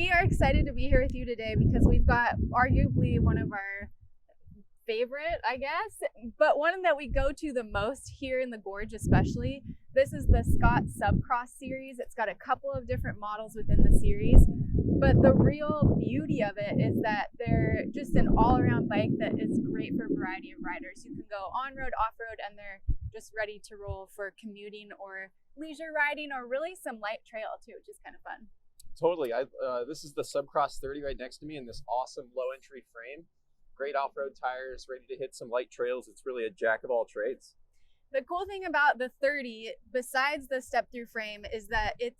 We are excited to be here with you today because we've got arguably one of our favorite, I guess, but one that we go to the most here in the Gorge especially. This is the Scott Subcross series. It's got a couple of different models within the series, but the real beauty of it is that they're just an all-around bike that is great for a variety of riders. You can go on-road, off-road, and they're just ready to roll for commuting or leisure riding or really some light trail too, which is kind of fun. Totally. This is the Subcross 30 right next to me in this awesome low entry frame. Great off-road tires, ready to hit some light trails. It's really a jack of all trades. The cool thing about the 30, besides the step-through frame, is that it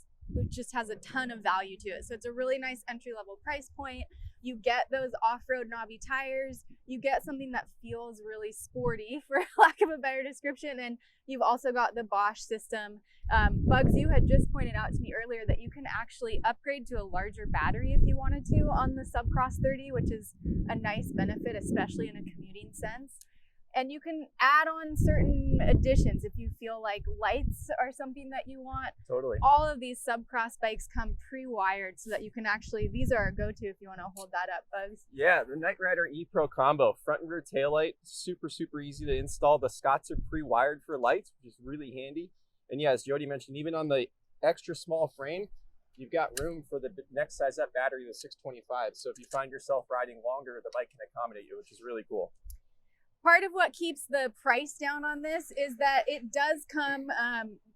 just has a ton of value to it. So it's a really nice entry-level price point. You get those off-road knobby tires. You get something that feels really sporty, for lack of a better description. And you've also got the Bosch system. Bugs, you had just pointed out to me earlier that you can actually upgrade to a larger battery if you wanted to on the Subcross 30, which is a nice benefit, especially in a commuting sense. And you can add on certain additions if you feel like lights are something that you want. Totally. All of these Subcross bikes come pre-wired so that you can actually, these are our go-to if you want to hold that up, Bugs. Yeah, the Night Rider E-Pro combo, front and rear taillight, super easy to install. The Scotts are pre-wired for lights, which is really handy. And yeah, as Jody mentioned, even on the extra small frame, you've got room for the next size up battery, the 625. So if you find yourself riding longer, the bike can accommodate you, which is really cool. Part of what keeps the price down on this is that it does come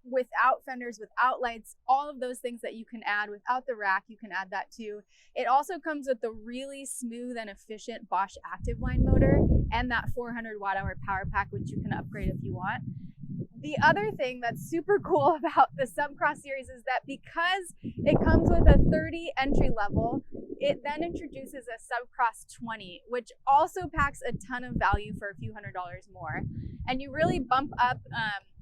without fenders, without lights, all of those things that you can add. Without the rack, you can add that too. It also comes with the really smooth and efficient Bosch Active Line motor and that 400 watt-hour power pack, which you can upgrade if you want. The other thing that's super cool about the Subcross series is that because it comes with a 30 entry level, it then introduces a Subcross 20, which also packs a ton of value for a few $100s more. And you really bump up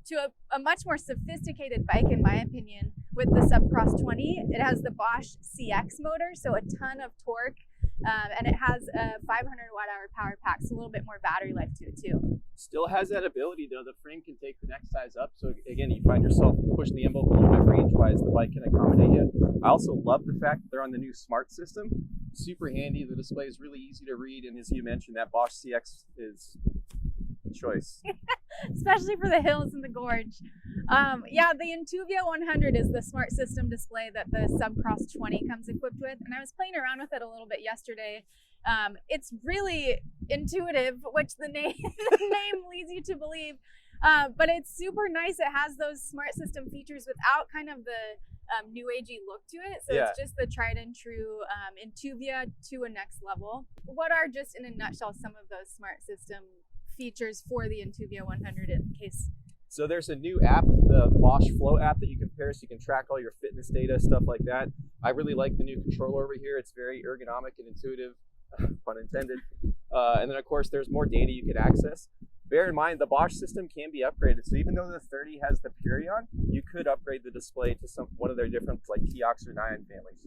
to a much more sophisticated bike, in my opinion, with the Subcross 20. It has the Bosch CX motor, so a ton of torque, and it has a 500 watt-hour power pack, so a little bit more battery life to it too. Still has that ability though. The frame can take the next size up. So again, you find yourself pushing the envelope a little bit range-wise, the bike can accommodate you. I also love the fact that they're on the new Smart system. Super handy. The display is really easy to read. And as you mentioned, that Bosch CX is choice. Especially for the hills and the gorge. Yeah, the Intuvia 100 is the Smart system display that the Subcross 20 comes equipped with. And I was playing around with it a little bit yesterday. It's really intuitive, which the name leads you to believe, but it's super nice. It has those Smart system features without kind of the new agey look to it. So yeah, it's just the tried and true Intuvia to a next level. What are, just in a nutshell, some of those Smart system features for the Intuvia 100 in case? So there's a new app, the Bosch Flow app, that you can pair so you can track all your fitness data, stuff like that. I really like the new controller over here. It's very ergonomic and intuitive, pun intended. And then of course there's more data you could access. Bear in mind the Bosch system can be upgraded. So even though the 30 has the Purion, you could upgrade the display to one of their different like Kiox or Nion families.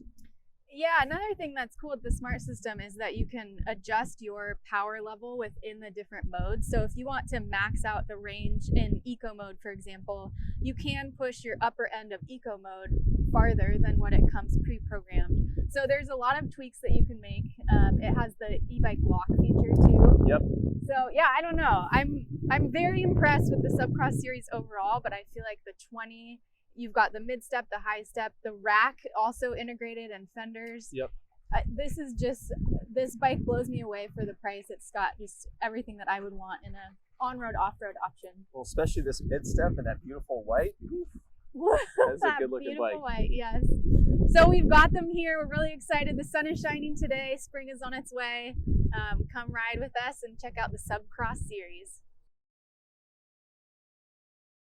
Yeah, another thing that's cool with the Smart system is that you can adjust your power level within the different modes. So if you want to max out the range in eco mode, for example, you can push your upper end of eco mode farther than what it comes pre-programmed. So there's a lot of tweaks that you can make. It has the e-bike lock feature too. Yep. So yeah, I don't know. I'm very impressed with the Subcross series overall, but I feel like the 20, you've got the mid step, the high step, the rack also integrated, and fenders. Yep. This bike blows me away for the price. It's got just everything that I would want in a on-road, off-road option. Well, especially this mid step and that beautiful white. That's a good looking bike. White, yes. So we've got them here. We're really excited. The sun is shining today. Spring is on its way. Come ride with us and check out the Subcross series.